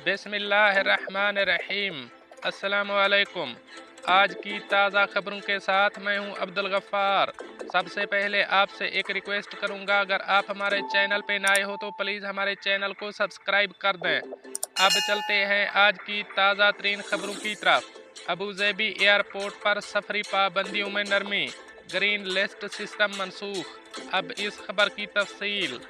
बिस्मिल्लाहिर्रहमानिर्रहीम। अस्सलामुअलैकुम। आज की ताज़ा खबरों के साथ मैं हूं अब्दुल गफ्फार। सबसे पहले आपसे एक रिक्वेस्ट करूंगा, अगर आप हमारे चैनल पे नए हो तो प्लीज़ हमारे चैनल को सब्सक्राइब कर दें। अब चलते हैं आज की ताज़ा तरीन खबरों की तरफ। अबूज़ेबी एयरपोर्ट पर सफरी पाबंदियों में नरमी, ग्रीन लिस्ट सिस्टम मनसूख। अब इस खबर की तफसील।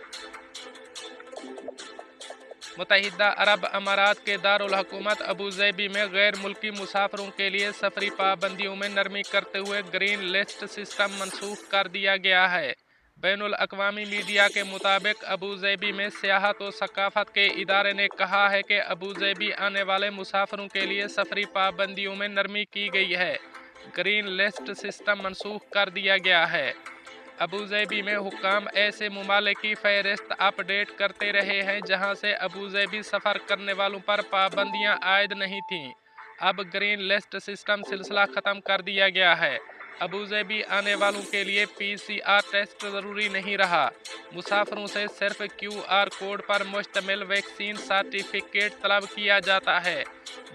मुत्तहिदा अरब अमारात के दारुल हुकूमत अबूज़ेबी में गैर मुल्की मुसाफिरों के लिए सफरी पाबंदियों में नरमी करते हुए ग्रीन लिस्ट सिस्टम मनसूख कर दिया गया है। बैनुल अक़वामी मीडिया के मुताबिक अबूज़ेबी में सियाहत व सकाफ़त के इदारे ने कहा है कि अबूज़ेबी आने वाले मुसाफिरों के लिए सफरी पाबंदियों में नरमी की गई है। ग्रीन लिस्ट सिस्टम मनसूख कर दिया गया है। अबूज़ेबी में हुक्काम ऐसे ममालिक की फ़हरिस्त अपडेट करते रहे हैं जहां से अबूज़ेबी सफ़र करने वालों पर पाबंदियां आयद नहीं थीं। अब ग्रीन लिस्ट सिस्टम सिलसिला ख़त्म कर दिया गया है। अबूज़ेबी आने वालों के लिए PCR टेस्ट ज़रूरी नहीं रहा। मुसाफिरों से सिर्फ QR कोड पर मुश्तमिल वैक्सीन सर्टिफिकेट तलब किया जाता है।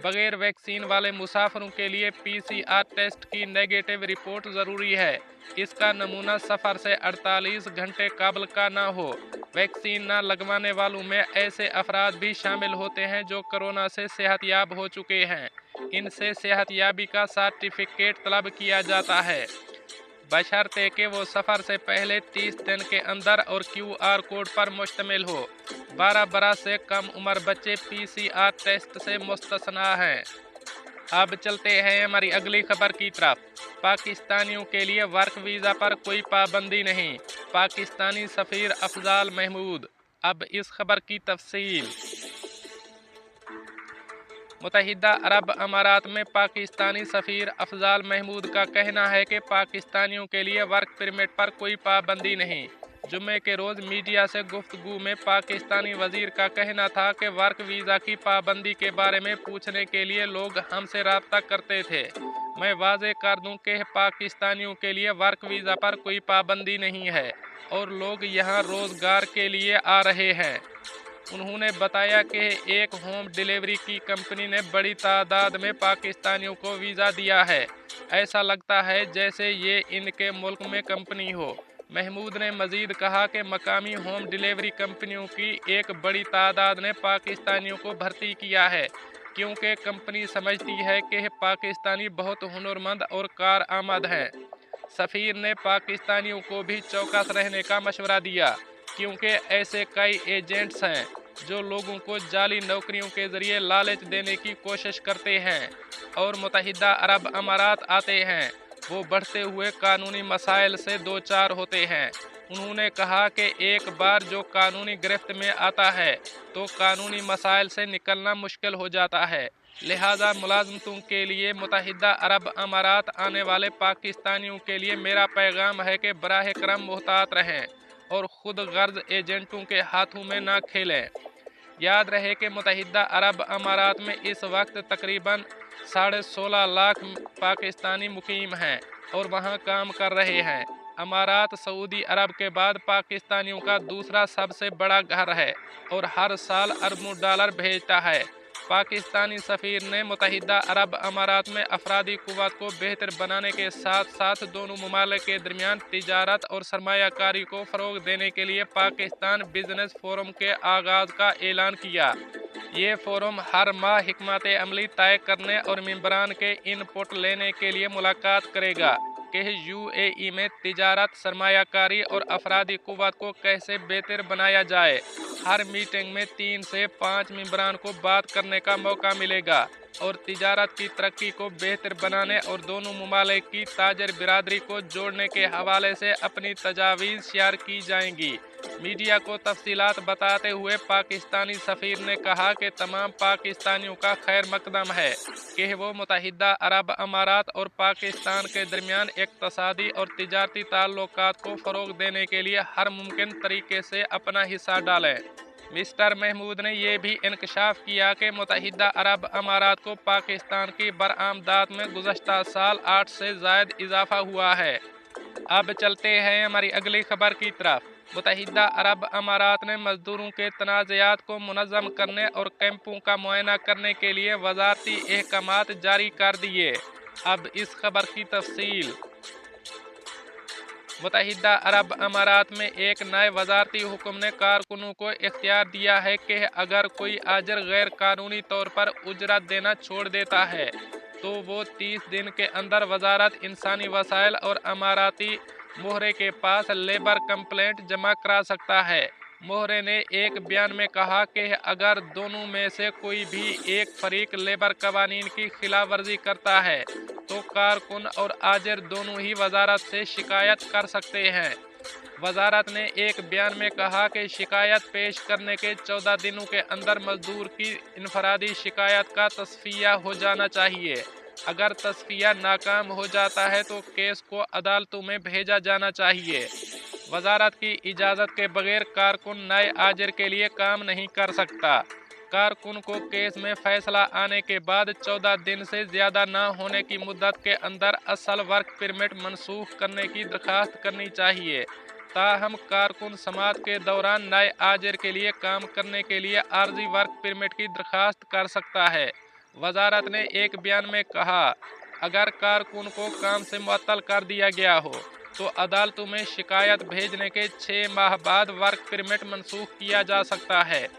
बगैर वैक्सीन वाले मुसाफिरों के लिए PCR टेस्ट की नेगेटिव रिपोर्ट ज़रूरी है। इसका नमूना सफ़र से 48 घंटे कबल का ना हो। वैक्सीन न लगवाने वालों में ऐसे अफराद भी शामिल होते हैं जो कोरोना से सेहतयाब हो चुके हैं। इनसे सेहतयाबी का सर्टिफिकेट तलब किया जाता है, बशर्ते कि वो सफ़र से पहले 30 दिन के अंदर और QR कोड पर मुश्तमिल हो। 12 बरस से कम उम्र बच्चे PCR टेस्ट से मुस्तस्ना हैं। अब चलते हैं हमारी अगली खबर की तरफ। पाकिस्तानियों के लिए वर्क वीज़ा पर कोई पाबंदी नहीं, पाकिस्तानी सफ़ीर अफजाल महमूद। अब इस खबर की तफसील। मुत्तहिदा अरब अमारात में पाकिस्तानी सफ़ीर अफजाल महमूद का कहना है कि पाकिस्तानियों के लिए वर्क परमिट पर कोई पाबंदी नहीं। जुम्मे के रोज़ मीडिया से गुफ्तगू में पाकिस्तानी वज़ीर का कहना था कि वर्क वीज़ा की पाबंदी के बारे में पूछने के लिए लोग हमसे रब्ता करते थे। मैं वाज़े कर दूं कि पाकिस्तानियों के लिए वर्क वीज़ा पर कोई पाबंदी नहीं है और लोग यहाँ रोज़गार के लिए आ रहे हैं। उन्होंने बताया कि एक होम डिलीवरी की कंपनी ने बड़ी तादाद में पाकिस्तानियों को वीज़ा दिया है। ऐसा लगता है जैसे ये इनके मुल्क में कंपनी हो। महमूद ने मज़ीद कहा कि मकामी होम डिलीवरी कंपनियों की एक बड़ी तादाद ने पाकिस्तानियों को भर्ती किया है, क्योंकि कंपनी समझती है कि पाकिस्तानी बहुत हुनरमंद और कारआमद हैं। सफ़ीर ने पाकिस्तानियों को भी चौकस रहने का मशवरा दिया, क्योंकि ऐसे कई एजेंट्स हैं जो लोगों को जाली नौकरियों के ज़रिए लालच देने की कोशिश करते हैं और मुत्तहिदा अरब अमारात आते हैं। वो बढ़ते हुए कानूनी मसाइल से दो चार होते हैं। उन्होंने कहा कि एक बार जो कानूनी गिरफ्त में आता है तो कानूनी मसाइल से निकलना मुश्किल हो जाता है। लिहाजा मुलाजमतों के लिए मुत्तहिदा अरब अमारात आने वाले पाकिस्तानियों के लिए मेरा पैगाम है कि बराह करम मुहतात रहें और ख़ुद गर्ज एजेंटों के हाथों में ना खेलें। याद रहे कि मुत्तहिदा अरब अमारात में इस वक्त तकरीबन 16.5 लाख पाकिस्तानी मुकीम हैं और वहां काम कर रहे हैं। अमारात सऊदी अरब के बाद पाकिस्तानियों का दूसरा सबसे बड़ा घर है और हर साल अरबों डॉलर भेजता है। पाकिस्तानी सफ़ीर ने मुत्तहिदा अरब अमारात में अफरादी क़ुव्वत को बेहतर बनाने के साथ साथ दोनों ममालिक के दरमियान तिजारत और सरमायाकारी को फ़रोग़ देने के लिए पाकिस्तान बिजनेस फोरम के आगाज़ का ऐलान किया। ये फोरम हर माह हिकमत अमली तय करने और मेंबरान के इनपुट लेने के लिए मुलाकात करेगा कि UAE में तिजारत, सरमायाकारी और अफरादी क़ुव्वत को कैसे बेहतर बनाया जाए। हर मीटिंग में 3 से 5 मेंबरान को बात करने का मौका मिलेगा और तिजारत की तरक्की को बेहतर बनाने और दोनों ममालिक की ताजर बिरादरी को जोड़ने के हवाले से अपनी तजावीज़ शेयर की जाएंगी। मीडिया को तफसीलात बताते हुए पाकिस्तानी सफ़ीर ने कहा कि तमाम पाकिस्तानियों का खैर मकदम है कि वो मुत्तहिदा अरब अमारात और पाकिस्तान के दरमियान इक़्तिसादी और तिजारती ताल्लुकात को फ़रोग़ देने के लिए हर मुमकिन तरीके से अपना हिस्सा डालें। मिस्टर महमूद ने यह भी इंकशाफ किया कि मुत्तहिदा अरब अमारात को पाकिस्तान की बरआमदात में गुज़श्ता साल 8 से ज़ायद इजाफ़ा हुआ है। अब चलते हैं हमारी अगली खबर की तरफ। मुत्तहिदा अरब अमारात ने मजदूरों के तनाज़ात को मुनज़्ज़म करने और कैंपों का मुआयना करने के लिए वज़ारती अहकामात जारी कर दिए। अब इस खबर की तफसील। मुत्तहिदा अरब अमारात में एक नए वज़ारती हुक्म ने कारकुनों को इख्तियार दिया है कि अगर कोई आजिर गैर कानूनी तौर पर उजरत देना छोड़ देता है तो वो 30 दिन के अंदर वजारत इंसानी वसाइल और अमाराती मोहरे के पास लेबर कंप्लेंट जमा करा सकता है। मोहरे ने एक बयान में कहा कि अगर दोनों में से कोई भी एक फरीक लेबर कवानीन की खिलाफ वर्जी करता है तो कारकुन और आजिर दोनों ही वजारत से शिकायत कर सकते हैं। वजारत ने एक बयान में कहा कि शिकायत पेश करने के 14 दिनों के अंदर मजदूर की इनफरादी शिकायत का तस्फिया हो जाना चाहिए। अगर तस्फिया नाकाम हो जाता है तो केस को अदालतों में भेजा जाना चाहिए। वजारत की इजाज़त के बगैर कारकुन नए आजिर के लिए काम नहीं कर सकता। कारकुन को केस में फैसला आने के बाद 14 दिन से ज़्यादा न होने की मुद्दत के अंदर असल वर्क परमिट मनसूख करने की दरख्वास्त करनी चाहिए। ताहम कारकुन समात के दौरान नए आजिर के लिए काम करने के लिए आर्जी वर्क परमिट की दरख्वास्त कर सकता है। वजारत ने एक बयान में कहा, अगर कारकुन को काम से मुअत्तल कर दिया गया हो तो अदालतों में शिकायत भेजने के 6 माह बाद वर्क परमिट मनसूख किया जा सकता है।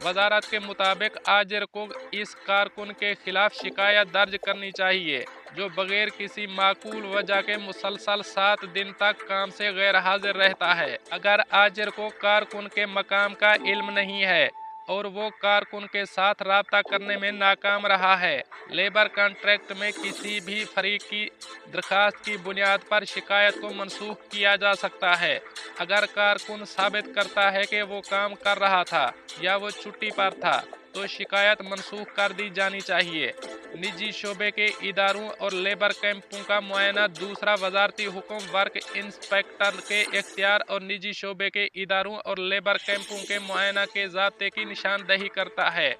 वजारत के मुताबिक आजिर को इस कारकुन के खिलाफ शिकायत दर्ज करनी चाहिए जो बगैर किसी माकूल वजह के मुसलसल 7 दिन तक काम से गैर हाजिर रहता है। अगर आजिर को कारकुन के मकाम का इल्म नहीं है और वो कारकुन के साथ राब्ता करने में नाकाम रहा है, लेबर कॉन्ट्रैक्ट में किसी भी फरीक की दरख्वास्त की बुनियाद पर शिकायत को मनसूख किया जा सकता है। अगर कारकुन साबित करता है कि वो काम कर रहा था या वो छुट्टी पर था तो शिकायत मनसूख कर दी जानी चाहिए। निजी शोबे के इदारों और लेबर कैंपों का मुआयना। दूसरा वजारती हुक्म वर्क इंस्पेक्टर के इख्तियार और निजी शोबे के इदारों और लेबर कैंपों के मुआयना के ज़ाब्ते की निशानदही करता है।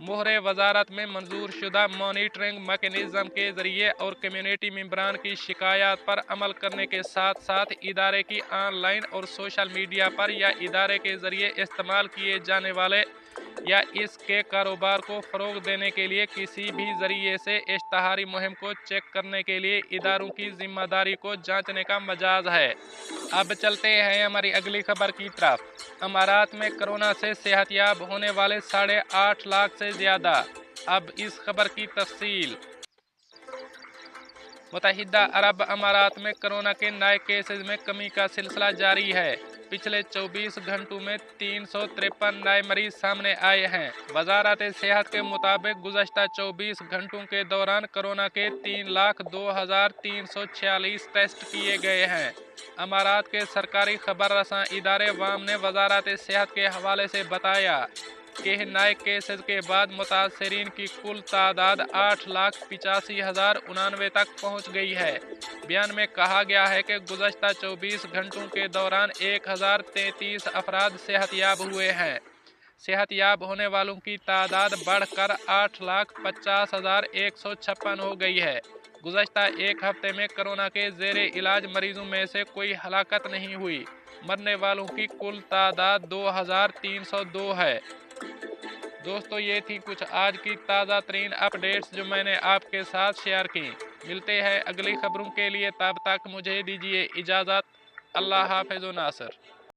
मोहरे वजारत में मंजूर शुदा मॉनिटरिंग मैकेनिज़्म के ज़रिए और कम्युनिटी मेंबरान की शिकायत पर अमल करने के साथ साथ इदारे की ऑनलाइन और सोशल मीडिया पर या इदारे के ज़रिए इस्तेमाल किए जाने वाले या इसके कारोबार को फ़रोग़ देने के लिए किसी भी ज़रिए से इश्तहारी मुहिम को चेक करने के लिए इदारों की ज़िम्मेदारी को जांचने का मजाज है। अब चलते हैं हमारी अगली खबर की तरफ। अमारात में कोरोना से सेहतयाब होने वाले 8.5 लाख से ज़्यादा। अब इस खबर की तफसील। मुत्तहिदा अरब अमारात में कोरोना के नए केसेस में कमी का सिलसिला जारी है। पिछले 24 घंटों में 353 नए मरीज सामने आए हैं। वजारत सेहत के मुताबिक गुज़श्ता 24 घंटों के दौरान कोरोना के 3,02,346 टेस्ट किए गए हैं। अमारात के सरकारी खबर रसां इदारे वाम ने वजारत सेहत के हवाले से बताया कि नए केसेस के बाद मुतासरीन की कुल तादाद 8,85,099 तक पहुंच गई है। बयान में कहा गया है कि गुज़श्ता 24 घंटों के दौरान 1,033 अफराद सेहतयाब हुए हैं। सेहतयाब होने वालों की तादाद बढ़कर 8,50,156 हो गई है। गुज़श्ता एक हफ्ते में कोरोना के ज़ेरे इलाज मरीजों में से कोई हलाकत नहीं हुई। मरने वालों की कुल तादाद 2,302 है। दोस्तों, ये थी कुछ आज की ताज़ा तरीन अपडेट्स जो मैंने आपके साथ शेयर की। मिलते हैं अगली खबरों के लिए, तब तक मुझे दीजिए इजाज़त। अल्लाह हाफ़िज़ नासर।